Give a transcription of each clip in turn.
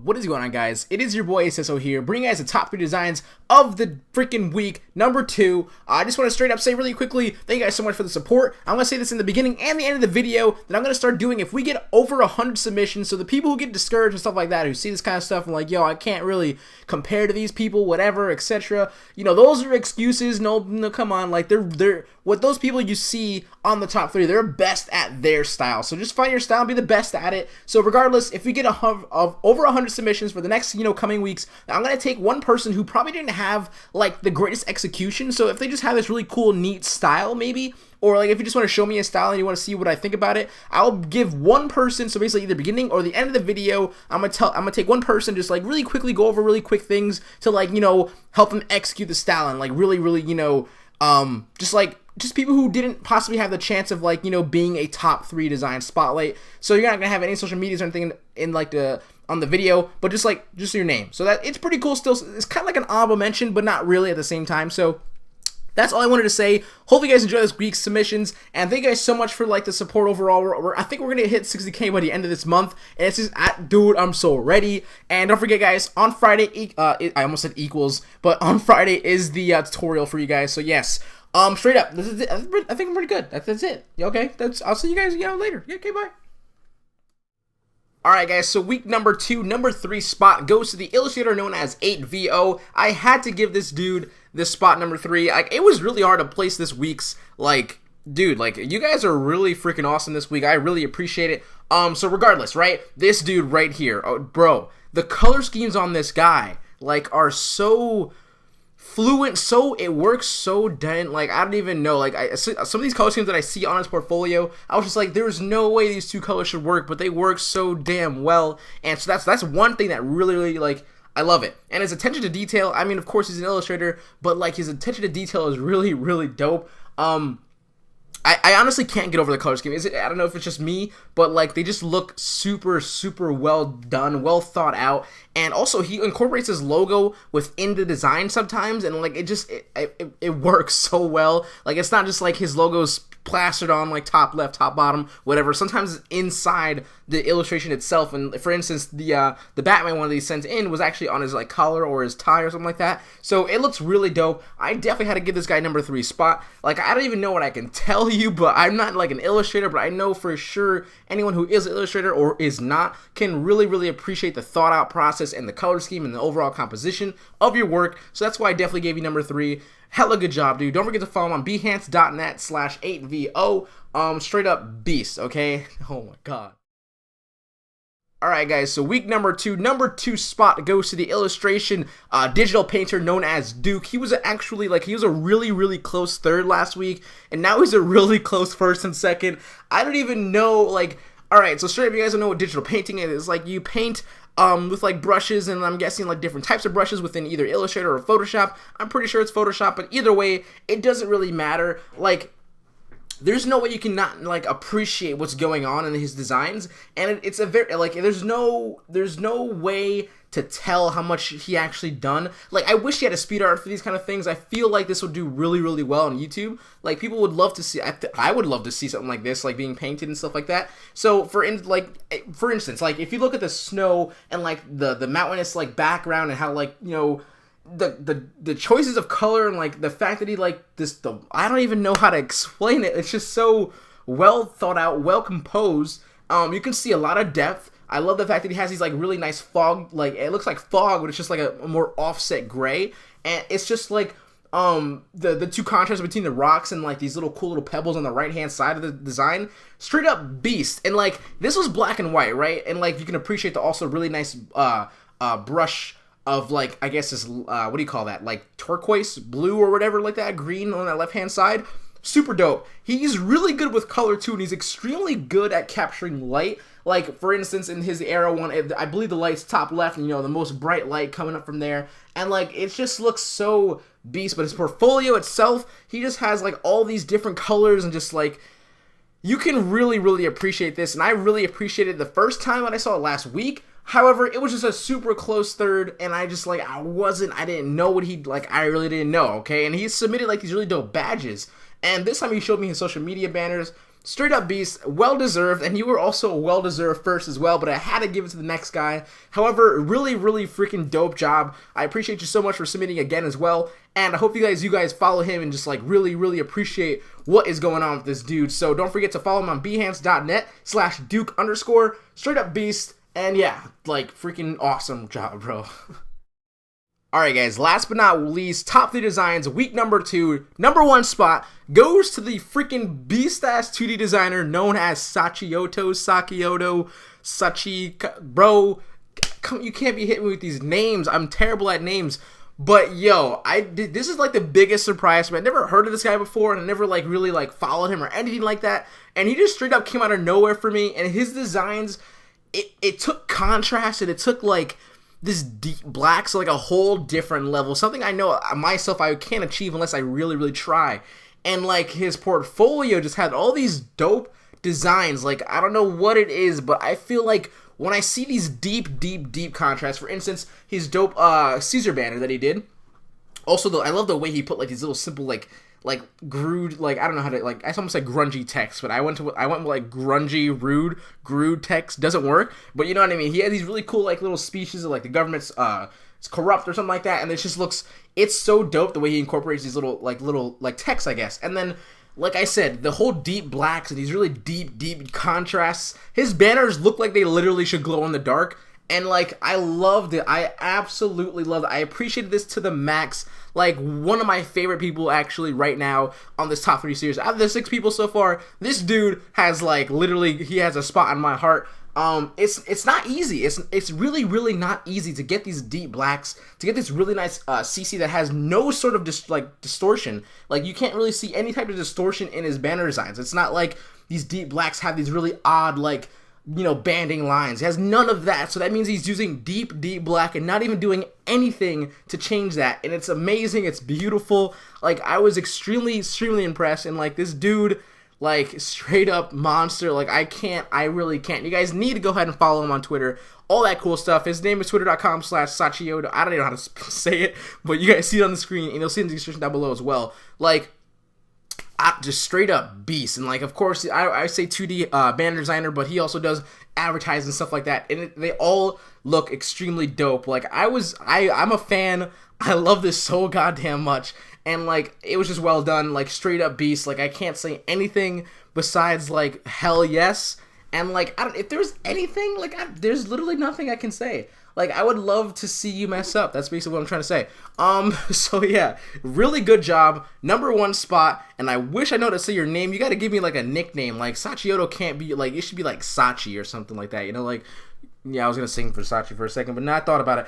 What is going on, guys? It is your boy Seso here, bringing you guys the top 3 designs of the freaking week, number 2. I just want to straight up say really quickly, thank you guys so much for the support. I'm going to say this in the beginning and the end of the video, that I'm going to start doing if we get over 100 submissions, so the people who get discouraged and stuff like that, who see this kind of stuff and like, yo, I can't really compare to these people, whatever, etc. You know, those are excuses. No, come on, like, they're what those people you see on the top 3, they're best at their style. So just find your style and be the best at it. So regardless, if we get over 100 submissions for the next, coming weeks, I'm going to take one person who probably didn't have, like, the greatest execution. So if they just have this really cool, neat style, maybe, or like if you just want to show me a style and you want to see what I think about it, I'll give one person, so basically either beginning or the end of the video, I'm gonna take one person, just like really quickly go over really quick things to, like, help them execute the style and like really, just people who didn't possibly have the chance of, like, being a top 3 design spotlight. So you're not gonna have any social medias or anything in like on the video, but just your name. So that it's pretty cool still. It's kind of like an honorable mention, but not really at the same time. So that's all I wanted to say. Hopefully you guys enjoy this week's submissions, and thank you guys so much for, like, the support overall. I think we're gonna hit 60K by the end of this month, and it's just, dude, I'm so ready. And don't forget, guys, on Friday, I almost said equals, but on Friday is the tutorial for you guys. So yes, straight up, this is it. I think I'm pretty good. That's it. Okay, I'll see you guys, later. Yeah, okay, bye. Alright, guys, so week number 2, number 3 spot goes to the illustrator known as 8VO. I had to give this dude this spot number 3. Like, it was really hard to place this week's, like, dude, like, you guys are really freaking awesome this week. I really appreciate it. So regardless, right, this dude right here, bro, the color schemes on this guy, like, are so fluent, so it works so dang, like, I don't even know, like, some of these color schemes that I see on his portfolio, I was just like, there's no way these two colors should work, but they work so damn well. And so that's one thing that really, like, I love it. And his attention to detail, I mean, of course he's an illustrator, but, like, his attention to detail is really dope. I honestly can't get over the color scheme. I don't know if it's just me, but, like, they just look super well done, well thought out. And also, he incorporates his logo within the design sometimes, and, like, it works so well. Like, it's not just like his logo's plastered on, like, top left, top bottom, whatever. Sometimes it's inside the illustration itself. And for instance, the Batman one that he sent in was actually on his, like, collar or his tie or something like that. So it looks really dope. I definitely had to give this guy number 3 spot. Like, I don't even know what I can tell you, but I'm not, like, an illustrator, but I know for sure anyone who is an illustrator or is not can really appreciate the thought out process and the color scheme and the overall composition of your work. So that's why I definitely gave you number 3. Hella good job, dude. Don't forget to follow him on behance.net/8VO. Straight up beast, okay? Oh my god. Alright, guys, so week number 2, number 2 spot goes to the illustration digital painter known as Duke. He was actually, like, he was a really close 3rd last week, and now he's a really close 1st and 2nd. I don't even know, like, alright, so straight up, you guys don't know what digital painting is. It's like you paint with, like, brushes, and I'm guessing, like, different types of brushes within either Illustrator or Photoshop. I'm pretty sure it's Photoshop, but either way, it doesn't really matter. Like, there's no way you can not, like, appreciate what's going on in his designs, and it's a very, like, there's no way to tell how much he actually done. Like, I wish he had a speed art for these kind of things. I feel like this would do really well on YouTube. Like, people would love to see, I would love to see something like this, like, being painted and stuff like that. So, for instance, like, if you look at the snow and, like, the mountainous, like, background and how, like, the choices of color and, like, the fact that he, like, I don't even know how to explain it. It's just so well thought out, well composed. You can see a lot of depth. I love the fact that he has these, like, really nice fog, like, it looks like fog, but it's just like a more offset gray, and it's just like the two contrasts between the rocks and, like, these little cool little pebbles on the right hand side of the design, straight up beast. And, like, this was black and white, right? And, like, you can appreciate the also really nice brush of, like, I guess this, what do you call that, like, turquoise blue or whatever, like that, green on that left hand side. Super dope. He's really good with color too, and he's extremely good at capturing light. Like, for instance, in his arrow one, I believe the light's top left, and, the most bright light coming up from there, and, like, it just looks so beast. But his portfolio itself, he just has, like, all these different colors, and just, like, you can really appreciate this, and I really appreciated it the first time when I saw it last week. However, it was just a super close 3rd, and I just, like, I didn't know what he'd, like, I really didn't know, okay? And he submitted, like, these really dope badges, and this time he showed me his social media banners. straight up beast, well deserved, and you were also a well deserved first as well, but I had to give it to the next guy. However, really freaking dope job. I appreciate you so much for submitting again as well, and I hope you guys follow him and just like really appreciate what is going on with this dude. So don't forget to follow him on behance.net/Duke_, straight up beast, and yeah, like freaking awesome job, bro. Alright guys, last but not least, top 3 designs, week number 2, number 1 spot goes to the freaking beast-ass 2D designer known as Sakioto, bro, you can't be hitting me with these names, I'm terrible at names, but yo, this is like the biggest surprise to me. I never heard of this guy before, and I never like really like followed him or anything like that, and he just straight up came out of nowhere for me, and his designs, it took contrast, and it took like this deep black, so like a whole different level, something I know myself I can't achieve unless I really try. And like his portfolio just had all these dope designs. Like I don't know what it is, but I feel like when I see these deep contrasts, for instance his dope Caesar banner that he did, also though I love the way he put like these little simple like grued, like I don't know how to, like I almost said grungy text, but I went with like grungy grued text doesn't work, but you know what I mean. He had these really cool like little speeches of like the government's it's corrupt or something like that, and it just looks, it's so dope the way he incorporates these little texts, I guess. And then like I said, the whole deep blacks and these really deep contrasts, his banners look like they literally should glow in the dark. And like I loved it. I absolutely loved it. I appreciated this to the max. Like one of my favorite people actually right now on this top 3 series. Out of the 6 people so far, this dude has like literally, he has a spot in my heart. It's not easy. It's really not easy to get these deep blacks, to get this really nice CC that has no sort of distortion. Like you can't really see any type of distortion in his banner designs. It's not like these deep blacks have these really odd like, you know, banding lines. He has none of that, so that means he's using deep black and not even doing anything to change that, and it's amazing. It's beautiful. Like I was extremely impressed, and like this dude, like straight up monster. Like I really can't. You guys need to go ahead and follow him on Twitter, all that cool stuff. His name is twitter.com/Sachioto. I don't even know how to say it, but you guys see it on the screen, and you'll see it in the description down below as well. Like just straight up beast. And like of course I say 2D banner designer, but he also does advertising and stuff like that, and they all look extremely dope. Like I'm a fan. I love this so goddamn much, and like it was just well done. Like straight up beast. Like I can't say anything besides like hell yes. And like if there's anything, like there's literally nothing I can say. Like I would love to see you mess up. That's basically what I'm trying to say. So yeah, really good job. Number 1 spot, and I wish I know how to say your name. You got to give me like a nickname. Like Sachioto can't be like, it should be like Sachi or something like that. You know, like yeah, I was gonna sing for Sachi for a second, but now I thought about it.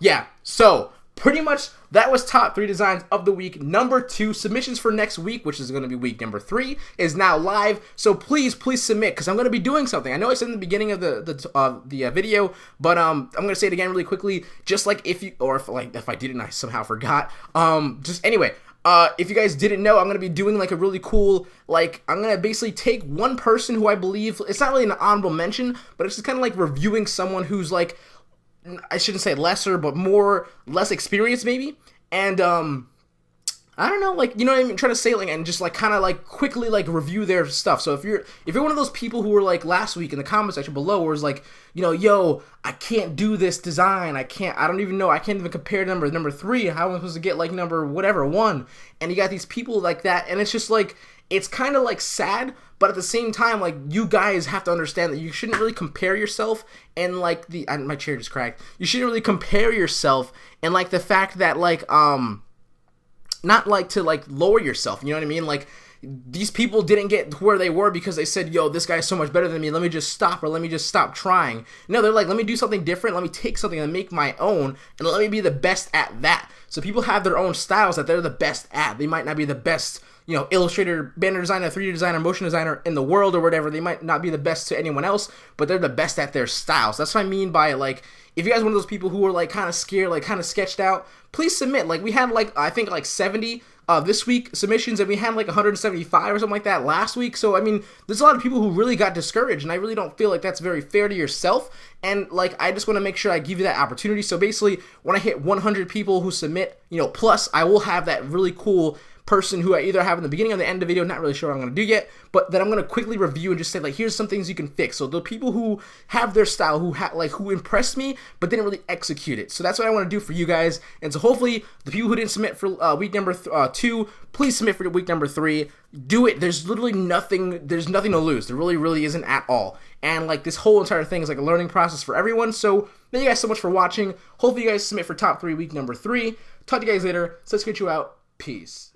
Yeah. So pretty much that was top 3 designs of the week. Number 2, submissions for next week, which is going to be week number 3, is now live. So please submit, because I'm going to be doing something. I know I said in the beginning of the video, but I'm going to say it again really quickly. Just like if I didn't, I somehow forgot. Just anyway. If you guys didn't know, I'm going to be doing like a really cool, like, I'm going to basically take one person who I believe, it's not really an honorable mention, but it's just kind of like reviewing someone who's like, I shouldn't say lesser, but less experienced maybe, and I don't know, like, you know what I mean, trying to say, like, and just like kind of like quickly like review their stuff. So if you're one of those people who were like last week in the comment section below, where it's like, you know, yo, I can't do this design, I don't even know, I can't even compare number 3, how am I supposed to get like number whatever 1, and you got these people like that, and it's just like, it's kind of like sad, but at the same time, like, you guys have to understand that you shouldn't really compare yourself, and like my chair just cracked. You shouldn't really compare yourself, and like the fact that like not like to like lower yourself. You know what I mean? Like these people didn't get to where they were because they said, yo, this guy's so much better than me, let me just stop, or let me just stop trying. No, they're like, let me do something different, let me take something and make my own, and let me be the best at that. So people have their own styles that they're the best at. They might not be the best, you know, illustrator, banner designer, 3D designer, motion designer in the world or whatever. They might not be the best to anyone else, but they're the best at their styles. That's what I mean by, like, if you guys are one of those people who are like kind of scared, like kind of sketched out, please submit. Like we had like, I think like 70 this week submissions, and we had like 175 or something like that last week. So I mean, there's a lot of people who really got discouraged, and I really don't feel like that's very fair to yourself. And like, I just want to make sure I give you that opportunity. So basically, when I hit 100 people who submit, you know, plus, I will have that really cool person who I either have in the beginning or the end of the video, not really sure what I'm going to do yet, but that I'm going to quickly review and just say, like, here's some things you can fix. So the people who have their style, who impressed me, but didn't really execute it. So that's what I want to do for you guys. And so hopefully the people who didn't submit for week number 2, please submit for week number 3. Do it. There's literally nothing to lose. There really isn't at all. And like this whole entire thing is like a learning process for everyone. So thank you guys so much for watching. Hopefully you guys submit for top 3 week number 3. Talk to you guys later. So let's get you out. Peace.